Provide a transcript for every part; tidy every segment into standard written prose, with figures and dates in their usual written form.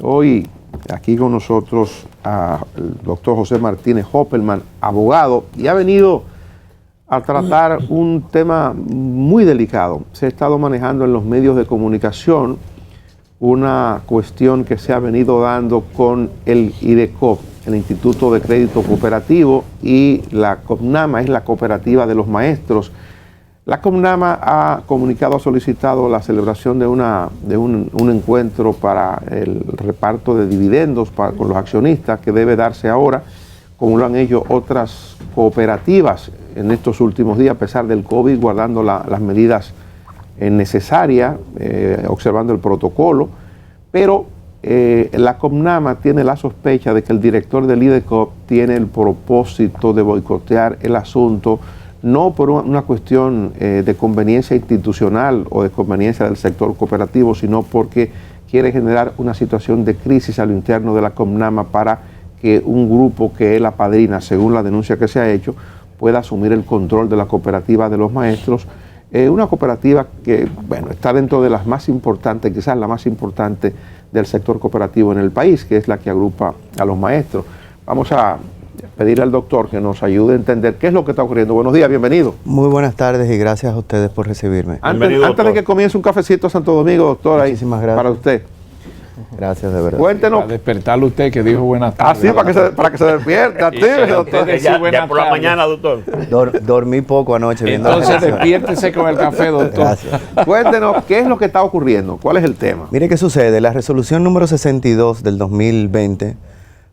Hoy aquí con nosotros al doctor José Martínez Hoppelman, abogado, y ha venido a tratar un tema muy delicado. Se ha estado manejando en los medios de comunicación una cuestión que se ha venido dando con el IDECOP, el Instituto de Crédito Cooperativo, y la COPNAMA es la cooperativa de los maestros. La COPNAMA ha comunicado, ha solicitado la celebración de un encuentro para el reparto de dividendos con los accionistas que debe darse ahora, como lo han hecho otras cooperativas en estos últimos días, a pesar del COVID, guardando las medidas necesarias, observando el protocolo, pero la COPNAMA tiene la sospecha de que el director del IDECOP tiene el propósito de boicotear el asunto, no por una cuestión de conveniencia institucional o de conveniencia del sector cooperativo, sino porque quiere generar una situación de crisis a lo interno de la COPNAMA para que un grupo que él apadrina, según la denuncia que se ha hecho, pueda asumir el control de la cooperativa de los maestros, una cooperativa que, bueno, está dentro de las más importantes, quizás la más importante del sector cooperativo en el país, que es la que agrupa a los maestros. Vamos a pedirle al doctor que nos ayude a entender qué es lo que está ocurriendo. Buenos días, bienvenido. Muy buenas tardes y gracias a ustedes por recibirme. Antes de que comience un cafecito a Santo Domingo, doctor, muchísimas gracias para usted. Gracias, de verdad. Cuéntenos. Para despertarlo usted, que dijo buenas tardes. Ah, sí, para que se despierte, active, doctor. Ya por la mañana, doctor. Dormí poco anoche viendo. Entonces despiértese con el café, doctor. Gracias. Cuéntenos, ¿qué es lo que está ocurriendo? ¿Cuál es el tema? Mire qué sucede. La resolución número 62 del 2020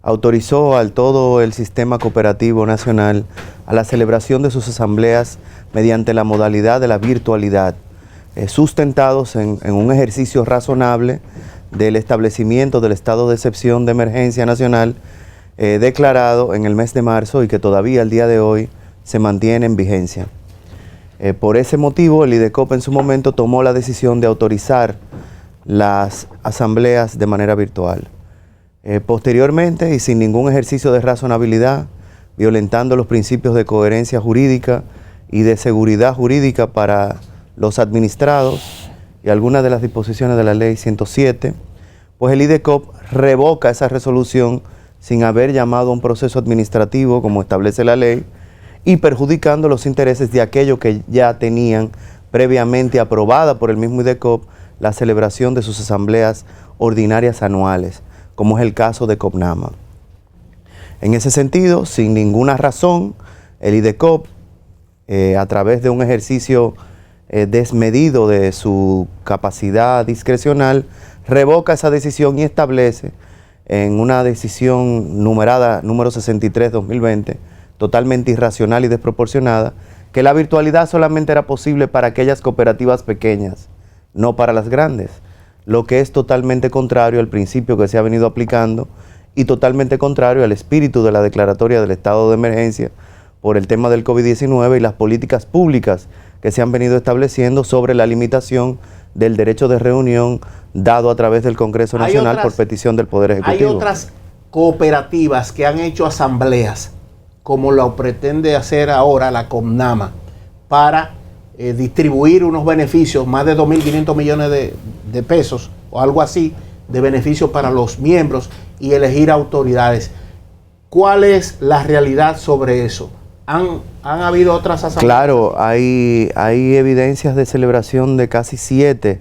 autorizó al todo el sistema cooperativo nacional a la celebración de sus asambleas mediante la modalidad de la virtualidad, sustentados en un ejercicio razonable del establecimiento del estado de excepción de emergencia nacional declarado en el mes de marzo y que todavía al día de hoy se mantiene en vigencia. Por ese motivo, el IDECOP en su momento tomó la decisión de autorizar las asambleas de manera virtual. Posteriormente, y sin ningún ejercicio de razonabilidad, violentando los principios de coherencia jurídica y de seguridad jurídica para los administrados y algunas de las disposiciones de la ley 107, pues el IDECOP revoca esa resolución sin haber llamado a un proceso administrativo como establece la ley y perjudicando los intereses de aquellos que ya tenían previamente aprobada por el mismo IDECOP la celebración de sus asambleas ordinarias anuales, como es el caso de COPNAMA. En ese sentido, sin ninguna razón, el IDECOP, a través de un ejercicio desmedido de su capacidad discrecional, revoca esa decisión y establece en una decisión numerada número 63/2020, totalmente irracional y desproporcionada, que la virtualidad solamente era posible para aquellas cooperativas pequeñas, no para las grandes, lo que es totalmente contrario al principio que se ha venido aplicando y totalmente contrario al espíritu de la declaratoria del estado de emergencia por el tema del COVID-19 y las políticas públicas que se han venido estableciendo sobre la limitación del derecho de reunión dado a través del Congreso Nacional por petición del Poder Ejecutivo. Hay otras cooperativas que han hecho asambleas, como lo pretende hacer ahora la COPNAMA, para distribuir unos beneficios, más de 2.500 millones de pesos o algo así, de beneficios para los miembros y elegir autoridades. ¿Cuál es la realidad sobre eso? ¿Han habido otras asambleas? Claro, hay evidencias de celebración de casi 7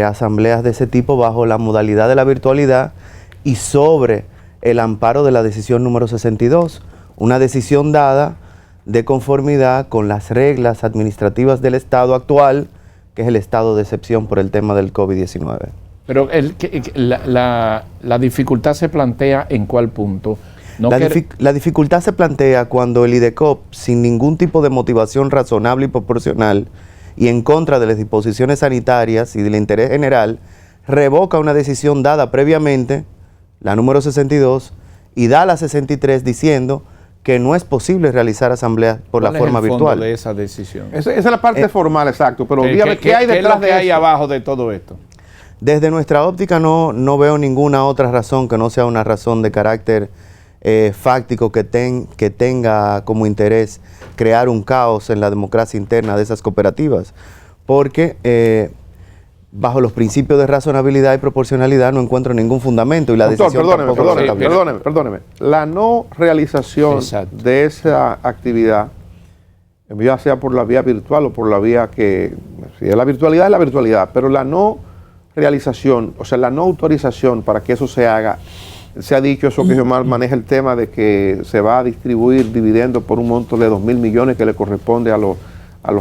asambleas de ese tipo bajo la modalidad de la virtualidad y sobre el amparo de la decisión número 62, una decisión dada de conformidad con las reglas administrativas del Estado actual, que es el estado de excepción por el tema del COVID-19. Pero la dificultad se plantea ¿en cuál punto? La dificultad se plantea cuando el IDECOP, sin ningún tipo de motivación razonable y proporcional, y en contra de las disposiciones sanitarias y del interés general, revoca una decisión dada previamente, la número 62, y da la 63 diciendo que no es posible realizar asambleas por la forma virtual. ¿Cuál es el fondo de esa decisión? Esa es la parte formal, exacto, pero dígame, ¿qué hay detrás de ahí abajo de todo esto? Desde nuestra óptica no veo ninguna otra razón que no sea una razón de carácter fáctico que tenga como interés crear un caos en la democracia interna de esas cooperativas, porque bajo los principios de razonabilidad y proporcionalidad no encuentro ningún fundamento y la Doctor, decisión tampoco lo establece. perdóneme. La no realización Exacto. de esa actividad, ya sea por la vía virtual o por la vía que, si es la virtualidad, pero la no realización, o sea, la no autorización para que eso se haga, se ha dicho eso que Xiomar maneja el tema de que se va a distribuir dividendos por un monto de 2.000 millones que le corresponde a los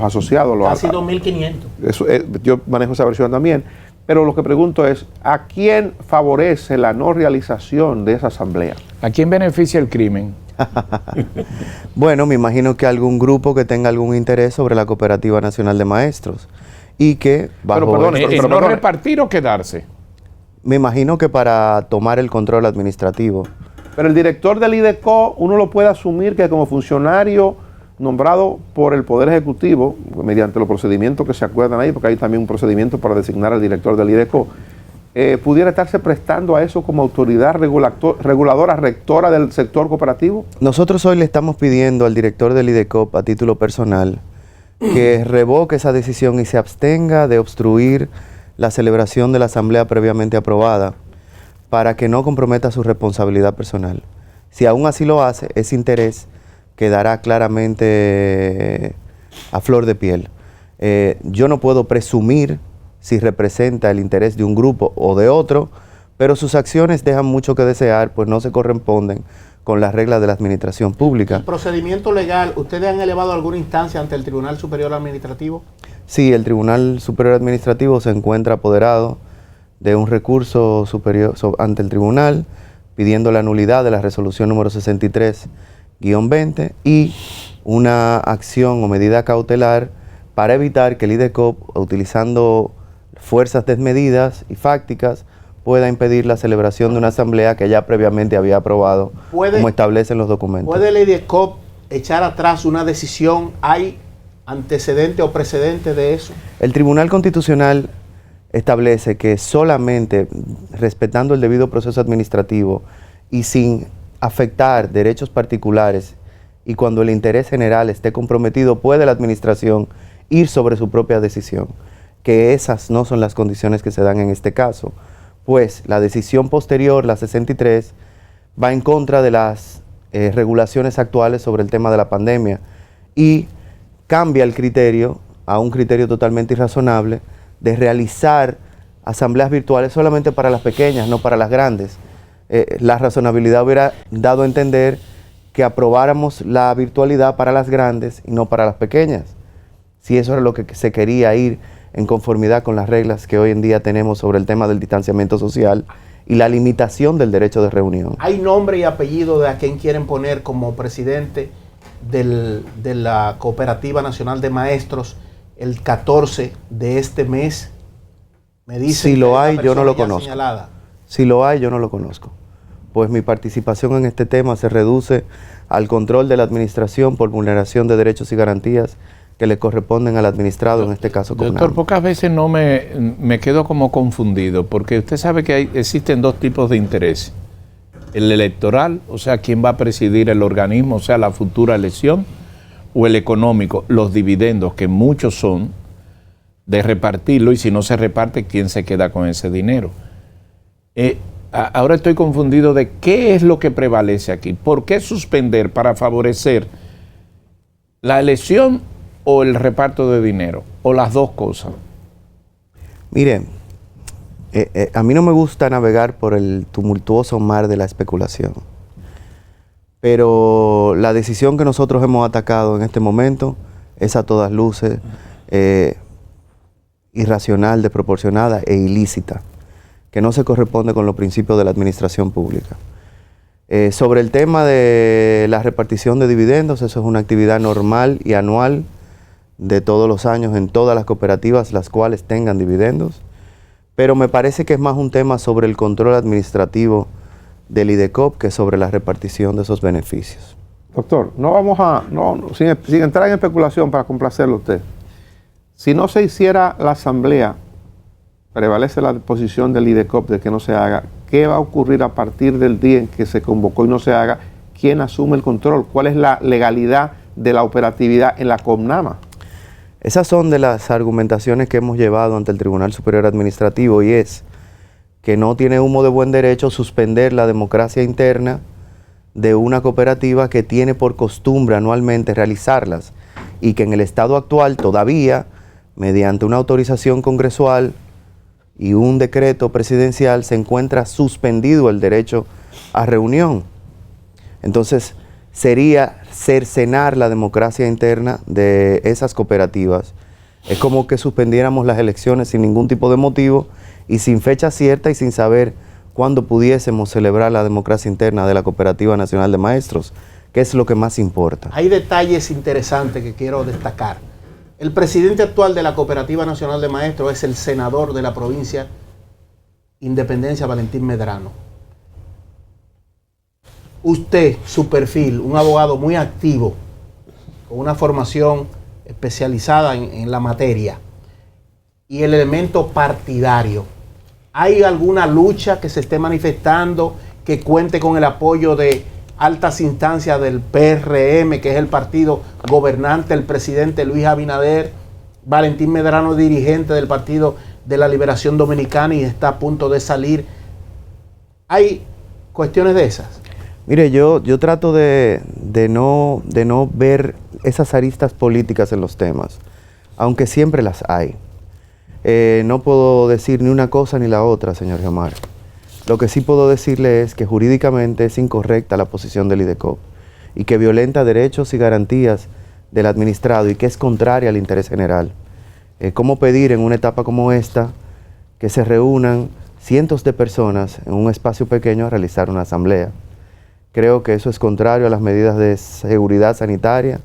asociados. Casi 2.500. Eso, yo manejo esa versión también, pero lo que pregunto es, ¿a quién favorece la no realización de esa asamblea? ¿A quién beneficia el crimen? Bueno, me imagino que algún grupo que tenga algún interés sobre la Cooperativa Nacional de Maestros y que bajo ¿No repartir o quedarse? me imagino que para tomar el control administrativo. Pero el director del IDECO, uno lo puede asumir que como funcionario nombrado por el Poder Ejecutivo, mediante los procedimientos que se acuerdan ahí, porque hay también un procedimiento para designar al director del IDECO, pudiera estarse prestando a eso como autoridad reguladora, rectora del sector cooperativo. Nosotros hoy le estamos pidiendo al director del IDECOP a título personal que revoque esa decisión y se abstenga de obstruir la celebración de la asamblea previamente aprobada para que no comprometa su responsabilidad personal. Si aún así lo hace, ese interés quedará claramente a flor de piel. Yo no puedo presumir si representa el interés de un grupo o de otro, pero sus acciones dejan mucho que desear, pues no se corresponden con las reglas de la administración pública. ¿El procedimiento legal, ustedes han elevado alguna instancia ante el Tribunal Superior Administrativo? Sí, el Tribunal Superior Administrativo se encuentra apoderado de un recurso superior ante el tribunal pidiendo la nulidad de la resolución número 63-20 y una acción o medida cautelar para evitar que el IDECOP, utilizando fuerzas desmedidas y fácticas, pueda impedir la celebración de una asamblea que ya previamente había aprobado, como establecen los documentos. ¿Puede el IDECOP echar atrás una decisión? ¿Hay antecedente o precedente de eso? El Tribunal Constitucional establece que solamente respetando el debido proceso administrativo y sin afectar derechos particulares y cuando el interés general esté comprometido, puede la administración ir sobre su propia decisión, que esas no son las condiciones que se dan en este caso, pues la decisión posterior, la 63, va en contra de las regulaciones actuales sobre el tema de la pandemia y cambia el criterio a un criterio totalmente irrazonable de realizar asambleas virtuales solamente para las pequeñas, no para las grandes. La razonabilidad hubiera dado a entender que aprobáramos la virtualidad para las grandes y no para las pequeñas, si eso era lo que se quería ir en conformidad con las reglas que hoy en día tenemos sobre el tema del distanciamiento social y la limitación del derecho de reunión. ¿Hay nombre y apellido de a quien quieren poner como presidente de la Cooperativa Nacional de Maestros el 14 de este mes? Me dicen si lo hay, yo no lo conozco. Señalada. Si lo hay, yo no lo conozco. Pues mi participación en este tema se reduce al control de la administración por vulneración de derechos y garantías que le corresponden al administrado, en este caso CONAMA. Doctor, pocas veces no me quedo como confundido, porque usted sabe que existen dos tipos de interés. El electoral, o sea, quién va a presidir el organismo, o sea, la futura elección, o el económico, los dividendos, que muchos son de repartirlo, y si no se reparte, ¿quién se queda con ese dinero? Ahora estoy confundido de qué es lo que prevalece aquí. ¿Por qué suspender para favorecer la elección o el reparto de dinero? ¿O las dos cosas? Mire, a mí no me gusta navegar por el tumultuoso mar de la especulación. Pero la decisión que nosotros hemos atacado en este momento es a todas luces irracional, desproporcionada e ilícita, que no se corresponde con los principios de la administración pública. Sobre el tema de la repartición de dividendos, eso es una actividad normal y anual de todos los años en todas las cooperativas las cuales tengan dividendos, pero me parece que es más un tema sobre el control administrativo del IDECOP que sobre la repartición de esos beneficios. Doctor, sin entrar en especulación para complacerlo a usted, si no se hiciera la asamblea, prevalece la posición del IDECOP de que no se haga, ¿qué va a ocurrir a partir del día en que se convocó y no se haga? ¿Quién asume el control? ¿Cuál es la legalidad de la operatividad en la CONAMA? Esas son de las argumentaciones que hemos llevado ante el Tribunal Superior Administrativo, y es que no tiene humo de buen derecho suspender la democracia interna de una cooperativa que tiene por costumbre anualmente realizarlas, y que en el estado actual todavía, mediante una autorización congresual y un decreto presidencial, se encuentra suspendido el derecho a reunión. Entonces, sería cercenar la democracia interna de esas cooperativas. Es como que suspendiéramos las elecciones sin ningún tipo de motivo y sin fecha cierta y sin saber cuándo pudiésemos celebrar la democracia interna de la Cooperativa Nacional de Maestros, que es lo que más importa. Hay detalles interesantes que quiero destacar. El presidente actual de la Cooperativa Nacional de Maestros es el senador de la provincia Independencia, Valentín Medrano. Usted, su perfil, un abogado muy activo, con una formación especializada en la materia, y el elemento partidario. ¿Hay alguna lucha que se esté manifestando que cuente con el apoyo de altas instancias del PRM, que es el partido gobernante, el presidente Luis Abinader? Valentín Medrano, dirigente del Partido de la Liberación Dominicana y está a punto de salir. ¿Hay cuestiones de esas? Mire, yo trato de no ver esas aristas políticas en los temas, aunque siempre las hay. No puedo decir ni una cosa ni la otra, señor Gemar. Lo que sí puedo decirle es que jurídicamente es incorrecta la posición del IDECOP y que violenta derechos y garantías del administrado y que es contraria al interés general. ¿Cómo pedir en una etapa como esta que se reúnan cientos de personas en un espacio pequeño a realizar una asamblea? Creo que eso es contrario a las medidas de seguridad sanitaria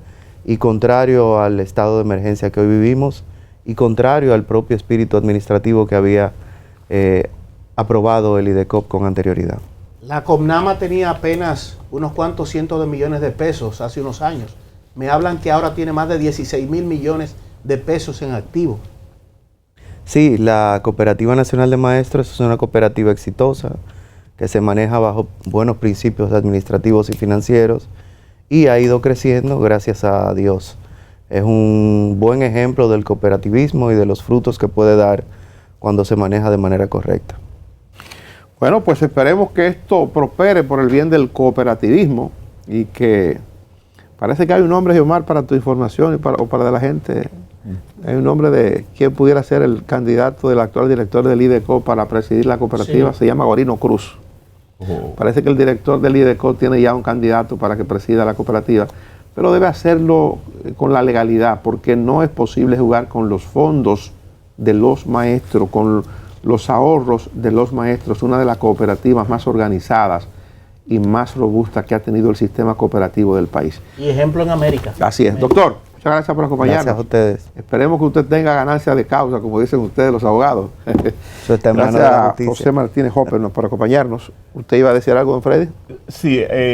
y contrario al estado de emergencia que hoy vivimos y contrario al propio espíritu administrativo que había aprobado el IDECOP con anterioridad. La CONAMA tenía apenas unos cuantos cientos de millones de pesos hace unos años. Me hablan que ahora tiene más de 16.000 millones de pesos en activo. Sí, la Cooperativa Nacional de Maestros es una cooperativa exitosa que se maneja bajo buenos principios administrativos y financieros y ha ido creciendo gracias a Dios. Es un buen ejemplo del cooperativismo y de los frutos que puede dar cuando se maneja de manera correcta. Bueno, pues esperemos que esto prospere por el bien del cooperativismo y que parece que hay un nombre, Omar, para tu información o para de la gente. Hay un nombre de quién pudiera ser el candidato del actual director del IDECO para presidir la cooperativa. Sí. Se llama Gorino Cruz. Parece que el director del IDECO tiene ya un candidato para que presida la cooperativa, pero debe hacerlo con la legalidad, porque no es posible jugar con los fondos de los maestros, con los ahorros de los maestros, una de las cooperativas más organizadas y más robustas que ha tenido el sistema cooperativo del país. Y ejemplo en América. Así es. Doctor, muchas gracias por acompañarnos. Gracias a ustedes. Esperemos que usted tenga ganancia de causa, como dicen ustedes los abogados. Eso está en manos de la Gracias a justicia. José Martínez Hopperman por acompañarnos. ¿Usted iba a decir algo, don Freddy? Sí,